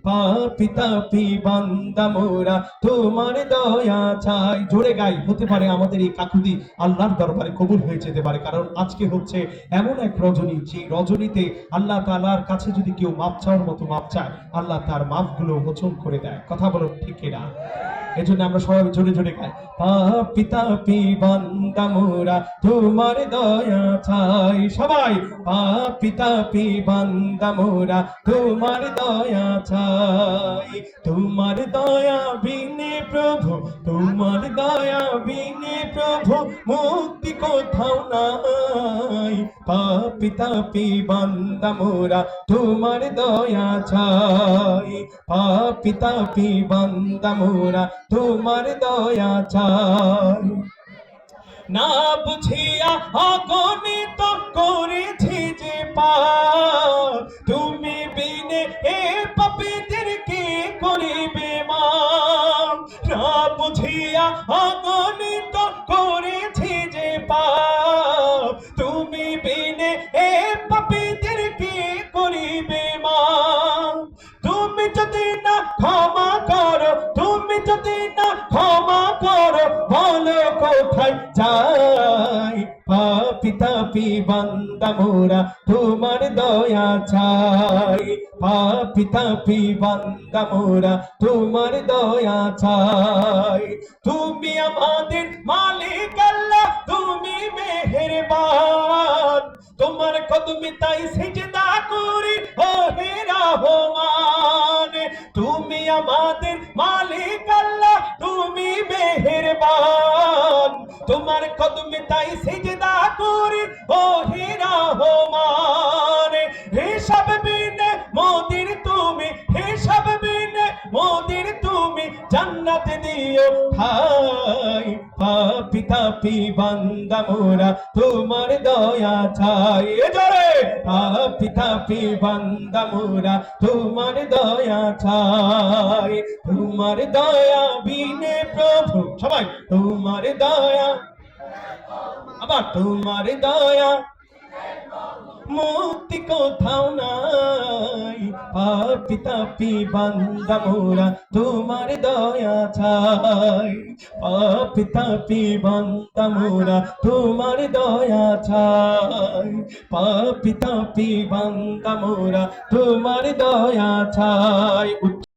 পাপী তাপী বান্দা মোরা তোমার দয়া চাই। জোরে গাই, হতে পারে আমাদের এই কাকুতি আল্লাহর দরবারে কবুল হয়ে যেতে পারে, কারণ আজকে হচ্ছে এমন এক রজনী, যে রজনীতে আল্লাহ তাআলার কাছে যদি কেউ মাপ চাওয়ার মতো মাপ চায়, আল্লাহ তার মাপগুলো মোচন করে দেয়। কথা বলো ঠিক কিনা? এজন্য আমরা সবাই জোরে জোরে গাই, পাপী তাপী বান্দা মোরা তোমার দয়া চাই। সবাই, পাপী তাপী বান্দা মোরা তোমার দয়া চাই। তোমার দয়া বিনে প্রভু, তোমার দয়া বিনে প্রভু মুক্তি কোথাও নাই। পাপী তাপী বান্দা মোরা তোমার দয়া চাই। পাপী তাপী বান্দা মোরা তোমার দয়া চাই। না বুঝিয়া অগণিত করেছি যে পাপ, তুমি বিনে এ পাপীদের কে করিবে মাপ। না বুঝিয়া অগণিত করেছি যে পাপ, তুমি বিনে এ পাপীদের কে করিবে মাপ। তুমি যদি না ক্ষমা করো, তুমি যদি না ক্ষমা করো, বলো কোথায় যাই। পাপী তাপী বান্দা মোরা তোমার দয়া চাই। পাপী তাপী বান্দা মোরা তোমার দয়া চাই। তুমি আমাদের মালিক আল্লাহ, তুমি মেহেরবান, তোমার কদমে তাই সিজদা করি ও হে রহমান। তুমি আমাদের মালিক আল্লাহ, তুমি মেহেরবান, তোমার কদমে তাই সিজদা করি ও হে রহমান। হিসাব বিনে মোদের তুমি, হিসাব বিনে মোদের তুমি জান্নাত দিও ঠাই। পাপী তাপী বান্দা মোরা তোমার দয়া চাই। জোরে, পাপী তাপী বান্দা মোরা তোমার দয়া চাই। তোমার দয়া বিনে প্রভু, সবাই তোমার দয়া, আবার তোমার দয়া মুক্তি কোথাও নাই। পাপী তাপী বান্দা মোরা তোমার দয়া চাই। পাপী তাপী বান্দা মোরা তোমার দয়া চাই। পাপী তাপী বান্দা মোরা তোমার দয়া চাই।